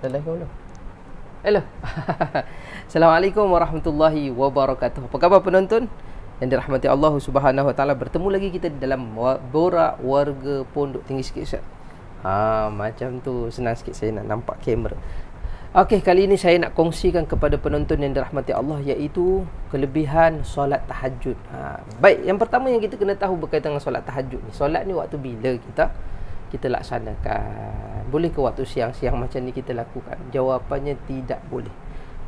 Dah ke belum? Hello. Assalamualaikum warahmatullahi wabarakatuh. Apa khabar penonton yang dirahmati Allah Subhanahu Wa Taala? Bertemu lagi kita di dalam Borak Warga Pondok. Tinggi sikit Ustaz. Macam tu senang sikit saya nak nampak kamera. Okey, kali ini saya nak kongsikan kepada penonton yang dirahmati Allah, iaitu kelebihan solat tahajud. Baik, yang pertama yang kita kena tahu berkaitan dengan solat tahajud ni. Solat ni waktu bila kita laksanakan? Boleh ke waktu siang-siang macam ni kita lakukan? Jawapannya tidak boleh.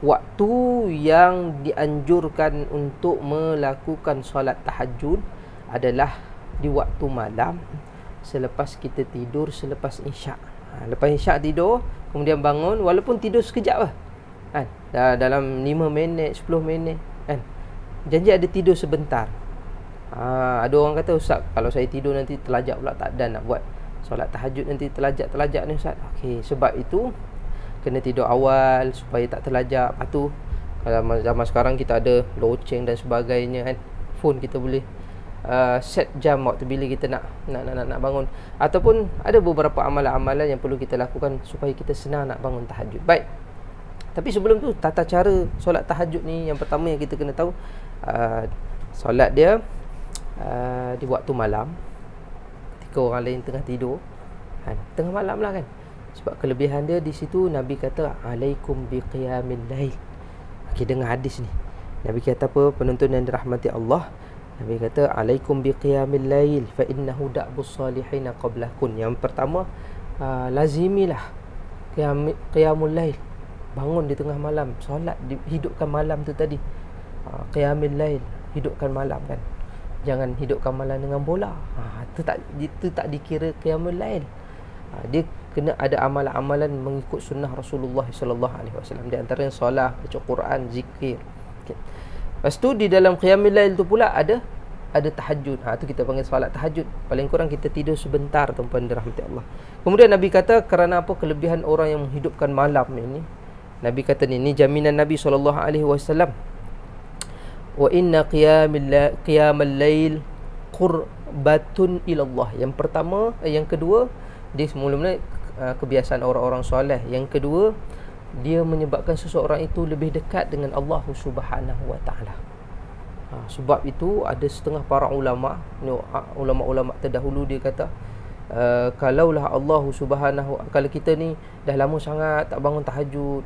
Waktu yang dianjurkan untuk melakukan solat tahajud adalah di waktu malam, selepas kita tidur, selepas isyak. Lepas isyak tidur, kemudian bangun, walaupun tidur sekejap lah kan? Dalam 5 minit, 10 minit kan? Janji ada tidur sebentar. Ada orang kata, Ustaz, kalau saya tidur nanti terlajak pula, tak ada nak buat solat tahajud nanti terlajak ni Ustaz. Okey, sebab itu kena tidur awal supaya tak terlajak. Lepas tu kalau zaman sekarang kita ada loceng dan sebagainya kan, phone kita boleh set jam waktu bila kita nak bangun. Ataupun ada beberapa amalan-amalan yang perlu kita lakukan supaya kita senang nak bangun tahajud. Baik, tapi sebelum tu, tata cara solat tahajud ni, yang pertama yang kita kena tahu, solat dia di waktu malam, ketika orang lain tengah tidur kan? Tengah malam lah kan. Sebab kelebihan dia di situ, Nabi kata alaikum biqiyamil lail. Okey, dengar hadis ni. Nabi kata apa, penonton yang dirahmati Allah? Nabi kata alaikum biqiyamil lail fa innahu da'bus salihin qablakum. Yang pertama, lazimilah qiyamul lail. Bangun di tengah malam, solat, hidupkan malam tu tadi. Qiyamul lail, hidupkan malam kan. Jangan hidupkan malam dengan bola. Itu tak dikira qiyamul lail. Dia kena ada amalan-amalan mengikut sunnah Rasulullah sallallahu alaihi wasallam. Di antaranya solat, baca Quran, zikir. Okay. Lepas tu di dalam qiyamul lail tu pula ada tahajud. Tu kita panggil solat tahajud. Paling kurang kita tidur sebentar, tuan-tuan dirahmati Allah. Kemudian Nabi kata, kerana apa kelebihan orang yang menghidupkan malam ini? Nabi kata ni jaminan Nabi sallallahu alaihi wasallam. Wa inna qiyamal lail qurbatun ilallah. Yang pertama, yang kedua, dia mula-mula kebiasaan orang-orang soleh. Yang kedua, dia menyebabkan seseorang itu lebih dekat dengan Allah Subhanahu Wa Taala. Sebab itu ada setengah para ulama terdahulu, dia kata, kalaulah Allah Subhanahu, kalau kita ni dah lama sangat tak bangun tahajud,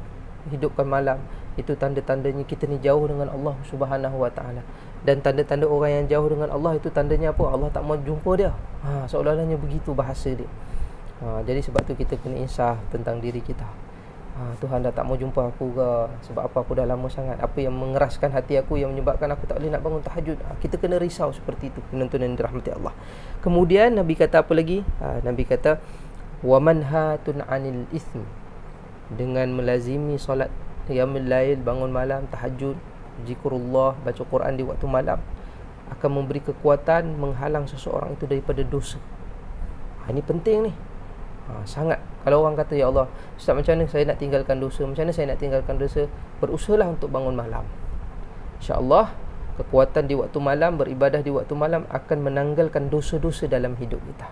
hidupkan malam, itu tanda-tandanya kita ni jauh dengan Allah Subhanahu Wa Taala. Dan tanda-tanda orang yang jauh dengan Allah itu tandanya apa? Allah tak mau jumpa dia. Seolah-olahnya begitu bahasa dia. Jadi sebab tu kita kena insaf tentang diri kita. Tuhan dah tak mau jumpa aku ke? Sebab apa? Aku dah lama sangat. Apa yang mengeraskan hati aku, yang menyebabkan aku tak boleh nak bangun tahajud? Kita kena risau seperti itu, penonton yang dirahmati Allah. Kemudian Nabi kata apa lagi? Nabi kata wa manhatun 'anil itsm. Dengan melazimi solat qiyamul lail, bangun malam, tahajud, zikrullah, baca Quran di waktu malam, akan memberi kekuatan menghalang seseorang itu daripada dosa. Ini penting ni. Sangat. Kalau orang kata, ya Allah, Ustaz, macam mana saya nak tinggalkan dosa? Macam mana saya nak tinggalkan dosa? Berusahalah untuk bangun malam. InsyaAllah kekuatan di waktu malam, beribadah di waktu malam akan menanggalkan dosa-dosa dalam hidup kita.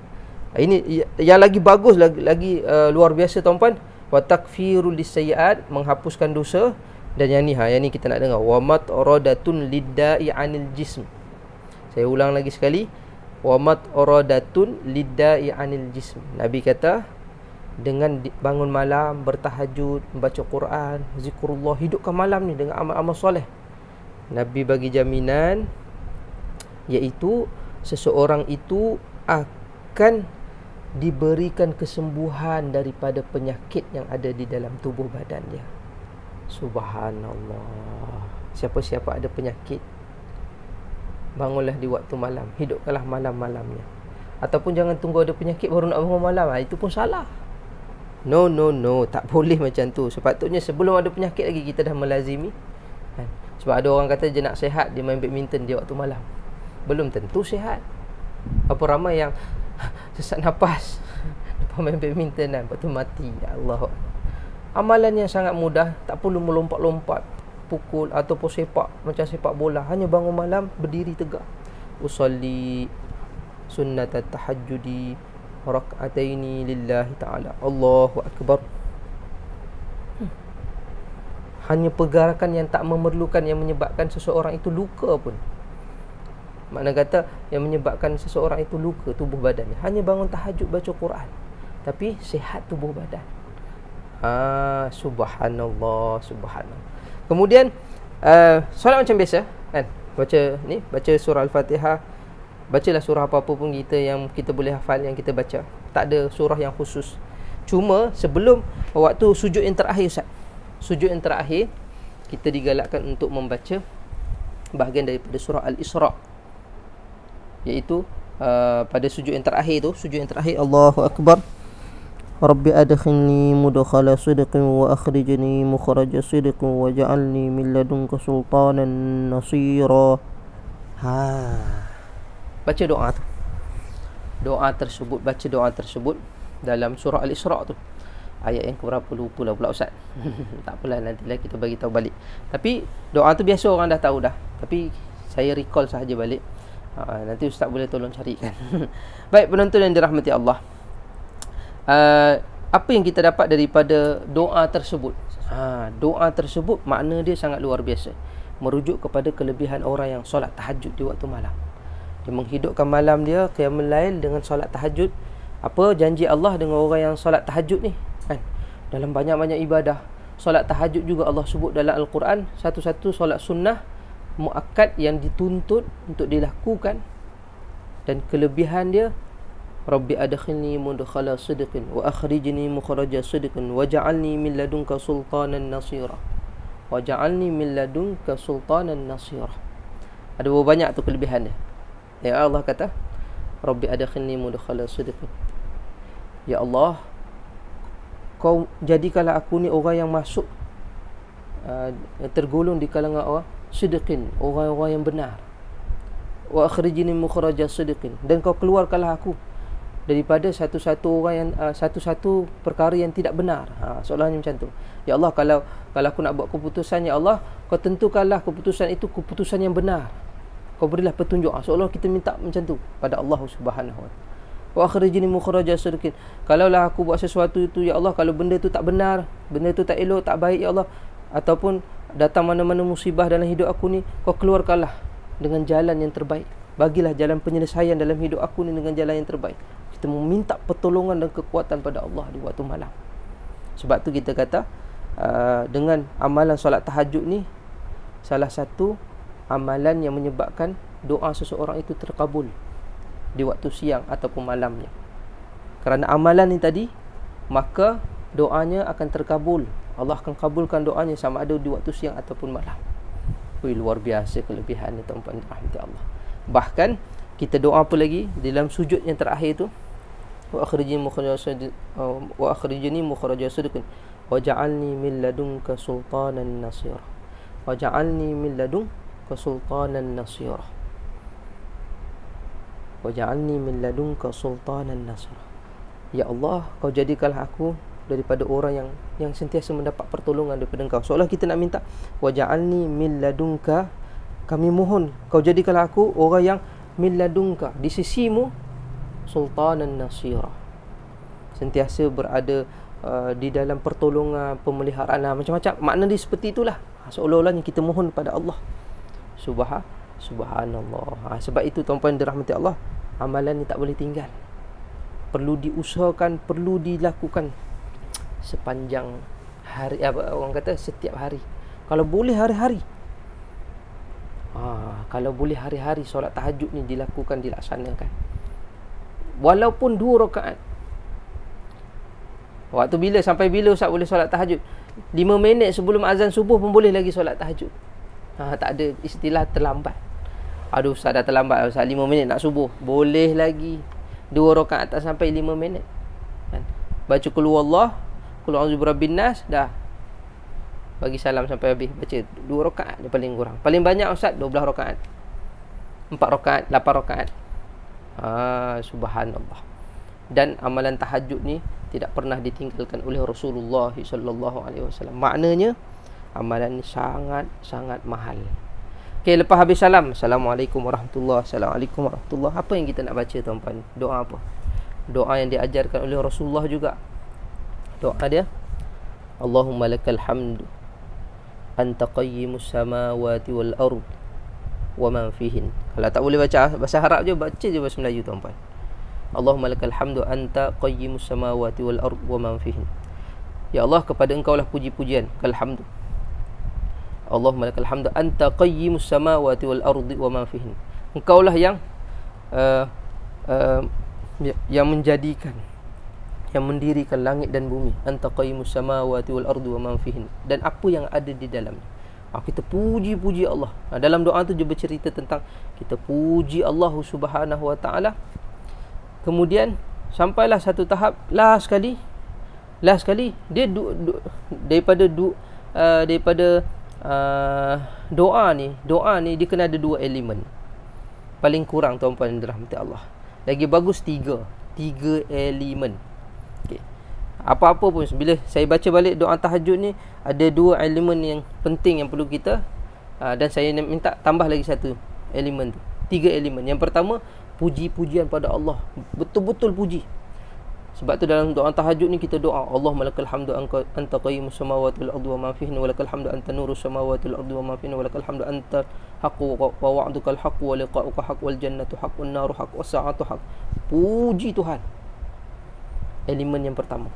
Ini yang lagi bagus, lagi luar biasa, tuan-puan. Wa takfirul lisayyi'at, menghapuskan dosa. Dan yang ni kita nak dengar, wa mat'radatun lidda'i 'anil jism. Saya ulang lagi sekali, wa mat'radatun lidda'i 'anil jism. Nabi kata, dengan bangun malam, bertahajud, membaca Quran, zikrullah, hidupkan malam ni dengan amal-amal soleh, Nabi bagi jaminan, iaitu seseorang itu akan diberikan kesembuhan daripada penyakit yang ada di dalam tubuh badan dia. Subhanallah. Siapa-siapa ada penyakit, bangunlah di waktu malam, hidupkanlah malam-malamnya. Ataupun jangan tunggu ada penyakit baru nak bangun malam. Itu pun salah. No, tak boleh macam tu. Sepatutnya sebelum ada penyakit lagi kita dah melazimi kan? Sebab ada orang kata je nak sihat, dia main badminton di waktu malam. Belum tentu sihat. Apa ramai yang sesak nafas lepas main badminton kan, lepas tu mati. Ya Allah. Amalan yang sangat mudah, tak perlu melompat-lompat, pukul ataupun sepak macam sepak bola. Hanya bangun malam, berdiri tegak, usalli sunnat tahajjudi rak'ataini lillahi ta'ala, Allahu akbar. hanya pergerakan yang tak memerlukan yang menyebabkan seseorang itu luka pun. Makna kata yang menyebabkan seseorang itu luka tubuh badannya. Hanya bangun tahajud baca Quran, tapi sihat tubuh badan. Subhanallah, subhanallah. Kemudian solat macam biasa kan, baca surah Al-Fatihah. Bacalah surah apa-apa pun yang kita boleh hafal, yang kita baca. Tak ada surah yang khusus. Cuma sebelum waktu sujud yang terakhir Ustaz, sujud yang terakhir kita digalakkan untuk membaca bahagian daripada surah Al-Isra', iaitu pada sujud yang terakhir tu, sujud yang terakhir Allahu Akbar, Rabbi adkhilni mudkhala sidqin wa akhrijni mukhraja sidqin waj'alni min ladunka sultanan nasira. Baca doa tu. Baca doa tersebut dalam surah Al-Isra' tu. Ayat yang keberapa lupa lah pula Ustaz. Tak apalah, nantilah kita bagi tahu balik. Tapi doa tu biasa orang dah tahu dah. Tapi saya recall sahaja balik. Nanti Ustaz boleh tolong carikan. Baik penonton yang dirahmati Allah. Apa yang kita dapat daripada doa tersebut? Doa tersebut makna dia sangat luar biasa. Merujuk kepada kelebihan orang yang solat tahajud di waktu malam. Dia menghidupkan malam dia, qiyamul lail dengan solat tahajud. Apa janji Allah dengan orang yang solat tahajud ni? Kan? Dalam banyak-banyak ibadah, solat tahajud juga Allah sebut dalam Al-Quran satu-satu solat sunnah muakkad yang dituntut untuk dilakukan. Dan kelebihan dia, Rabbi adkhilni mudkhala sidqin wa akhrijni mukhraja sidqin waj'alni min ladunka sultanan nasira. Waj'alni min ladunka sultanan nasira. Ada berapa banyak tu kelebihan dia. Ya Allah kata, Rabbi adkhilni mudkhala sidqin. Ya Allah, kau jadikanlah aku ni orang yang masuk tergolong di kalangan orang sidqin, orang-orang yang benar. Wa akhrijni mukhraja sidqin, dan kau keluarkanlah aku daripada satu-satu orang yang satu-satu perkara yang tidak benar. Soalannya macam tu. Ya Allah, kalau aku nak buat keputusan, ya Allah, kau tentukanlah keputusan itu keputusan yang benar. Kau berilah petunjuk. Seolah kita minta macam tu pada Allah Subhanahu wa taala. Wa akhrijni mukhraja sidqin. Kalaulah aku buat sesuatu itu, ya Allah, kalau benda itu tak benar, benda itu tak elok, tak baik, ya Allah, ataupun datang mana-mana musibah dalam hidup aku ni, kau keluarkanlah dengan jalan yang terbaik. Bagilah jalan penyelesaian dalam hidup aku ni dengan jalan yang terbaik. Kita meminta pertolongan dan kekuatan pada Allah di waktu malam. Sebab tu kita kata dengan amalan solat tahajud ni salah satu amalan yang menyebabkan doa seseorang itu terkabul di waktu siang ataupun malamnya. Kerana amalan ni tadi, maka doanya akan terkabul. Allah akan kabulkan doanya sama ada di waktu siang ataupun malam. Luar biasa kelebihan ni tuan-tuan rahmati Allah. Bahkan kita doa apa lagi dalam sujud yang terakhir tu, wa akhrijni mukhraja sidqin waj'alni min ladunka sultanan nasira. Waj'alni min ladunka sultanan nasira. Waj'alni min ladunka sultanan nasira. Ya Allah, kau jadikanlah aku daripada orang yang sentiasa mendapat pertolongan daripada Engkau. Seolah kita nak minta, waj'alni min ladunka, kami mohon kau jadikanlah aku orang yang min ladunka, di sisimu, sultanan nasira, sentiasa berada di dalam pertolongan, pemeliharaan, macam-macam makna dia seperti itulah. Seolah-olahnya kita mohon pada Allah Subhanallah. Sebab itu tuan-tuan dirahmati Allah, amalan ni tak boleh tinggal, perlu diusahakan, perlu dilakukan sepanjang hari, orang kata setiap hari. Kalau boleh hari-hari, kalau boleh hari-hari solat tahajud ni dilakukan, dilaksanakan, walaupun 2 rakaat. Waktu bila, sampai bila Ustaz boleh solat tahajud? 5 minit sebelum azan subuh pun boleh lagi solat tahajud. Tak ada istilah terlambat. Aduh Ustaz, dah terlambat Ustaz, 5 minit nak subuh. Boleh lagi 2 rakaat, tak sampai 5 minit kan? Baca qul huwallah, qul a'udzu birabbin nas, dah bagi salam sampai habis. Baca 2 rakaat dia paling kurang. Paling banyak Ustaz 12 rakaat, 4 rakaat, 8 rakaat. Subhanallah. Dan amalan tahajud ni tidak pernah ditinggalkan oleh Rasulullah sallallahu alaihi wasallam. Maknanya amalan ni sangat mahal. Okey, lepas habis salam, Assalamualaikum warahmatullahi, Assalamualaikum warahmatullahi, apa yang kita nak baca tuan-tuan? Doa apa? Doa yang diajarkan oleh Rasulullah juga. Doa dia, Allahumma lakal hamdu anta qayyimus samawati wal ard wa man fihin. Kalau tak boleh baca bahasa Arab je, baca je bahasa Melayu tuan-puan. Allahumma lakal hamdu anta qayyimus samawati wal ard wa man fihin. Ya Allah, kepada Engkau lah puji-pujian, kal hamdu. Allahumma lakal hamdu anta qayyimus samawati wal ardi wa man fihin. Engkau lah yang menjadikan, yang mendirikan langit dan bumi. Anta qayyimus samawati wal ardi wa man fihin, dan apa yang ada di dalamnya. Kita puji-puji Allah. Dalam doa tu dia bercerita tentang kita puji Allah Subhanahu wa taala. Kemudian sampailah satu tahap, last sekali dia daripada doa ni dia kena ada 2 elemen. Paling kurang tuan-puan dan rahmati Allah. Lagi bagus 3 elemen. Okey. Apa-apa pun bila saya baca balik doa tahajud ni, ada 2 elemen yang penting yang perlu kita, dan saya minta tambah lagi 1 elemen tu. 3 elemen. Yang pertama, puji-pujian pada Allah. Betul-betul puji. Sebab tu dalam doa tahajud ni kita doa, Allahumma lakal hamdu anta qayyimus samawati wal ardi wa ma fihin, wa lakal hamdu anta nurus samawati wal ardi wa ma fihin, wa lakal hamdu anta haqqu wa wa'dukal haqqu wa liqa'uka haqq wal jannatu haqq wan naru haqq was sa'atu haqq. Puji Tuhan. Elemen yang pertama.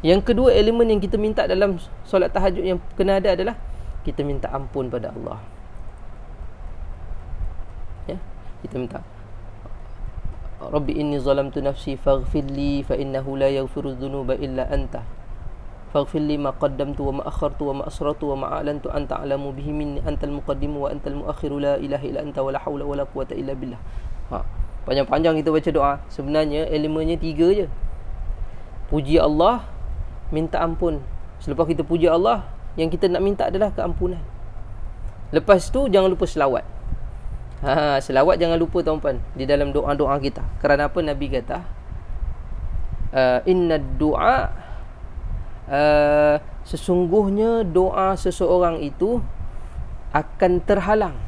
Yang kedua, elemen yang kita minta dalam solat tahajud yang kena ada adalah kita minta ampun pada Allah. Ya, kita minta, Rabbi inni zalamtu nafsi faghfirli fa innahu la yaghfiru dhunuba illa anta. Faghfirli ma qaddamtu wa ma akhartu wa ma asrartu wa ma a'lantu anta a'lamu bihi minni antal muqaddimu wa antal muakhiru la ilaha illa anta wa la haula wa la quwwata illa billah. Panjang-panjang kita baca doa. Sebenarnya elemennya 3 je. Puji Allah, minta ampun. Selepas kita puji Allah, yang kita nak minta adalah keampunan. Lepas tu jangan lupa selawat. Selawat jangan lupa tuan-puan di dalam doa-doa kita. Kerana apa Nabi kata, inna du'a, sesungguhnya doa seseorang itu akan terhalang.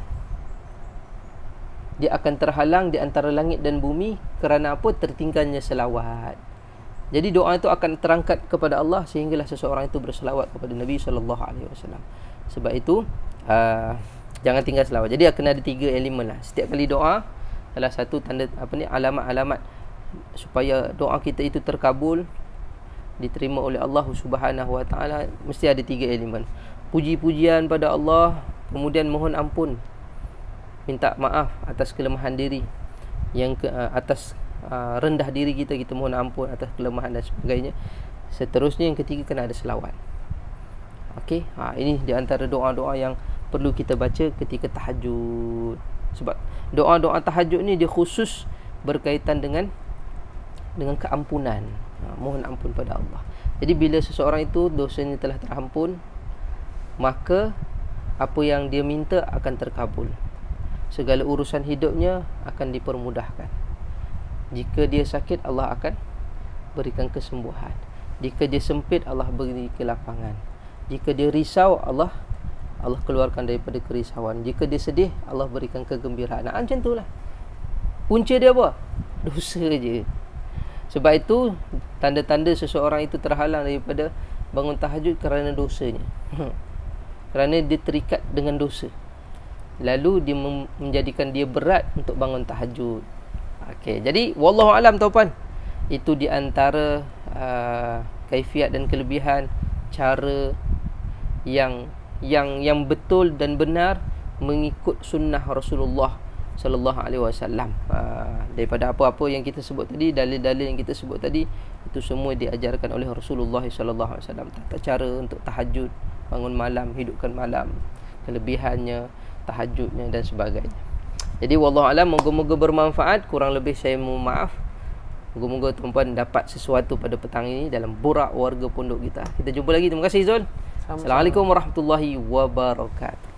Dia akan terhalang di antara langit dan bumi. Kerana apa? Tertinggalnya selawat. Jadi doa itu akan terangkat kepada Allah sehinggalah seseorang itu berselawat kepada Nabi SAW. Sebab itu jangan tinggal selawat. Jadi akan ada 3 elemen lah. Setiap kali doa, salah satu tanda alamat-alamat supaya doa kita itu terkabul, diterima oleh Allah Subhanahu wa taala, mesti ada 3 elemen. Puji-pujian pada Allah, kemudian mohon ampun, minta maaf atas kelemahan diri, yang atas rendah diri kita mohon ampun atas kelemahan dan sebagainya. Seterusnya yang ketiga kena ada selawat. Okey, ini di antara doa-doa yang perlu kita baca ketika tahajud. Sebab doa-doa tahajud ni dia khusus berkaitan dengan keampunan. Mohon ampun pada Allah. Jadi bila seseorang itu dosanya telah terampun, maka apa yang dia minta akan terkabul. Segala urusan hidupnya akan dipermudahkan. Jika dia sakit, Allah akan berikan kesembuhan. Jika dia sempit, Allah beri kelapangan. Jika dia risau, Allah keluarkan daripada kerisauan. Jika dia sedih, Allah berikan kegembiraan. Macam itulah. Punca dia apa? Dosa je. Sebab itu tanda-tanda seseorang itu terhalang daripada bangun tahajud kerana dosanya. Kerana dia terikat dengan dosa. Lalu dia menjadikan dia berat untuk bangun tahajud. Okey, jadi wallahu alam tuan-puan. Itu di antara kaifiat dan kelebihan cara yang betul dan benar mengikut sunnah Rasulullah sallallahu alaihi wasallam. Daripada apa-apa yang kita sebut tadi, dalil-dalil yang kita sebut tadi, itu semua diajarkan oleh Rasulullah sallallahu alaihi wasallam. Tata cara untuk tahajud, bangun malam, hidupkan malam, kelebihannya, tahajudnya dan sebagainya. Jadi wallahu alam, moga-moga bermanfaat. Kurang lebih saya mohon maaf. Moga-moga tuan-puan dapat sesuatu pada petang ini dalam borak warga pondok kita. Kita jumpa lagi. Terima kasih Zul. Assalamualaikum warahmatullahi wabarakatuh.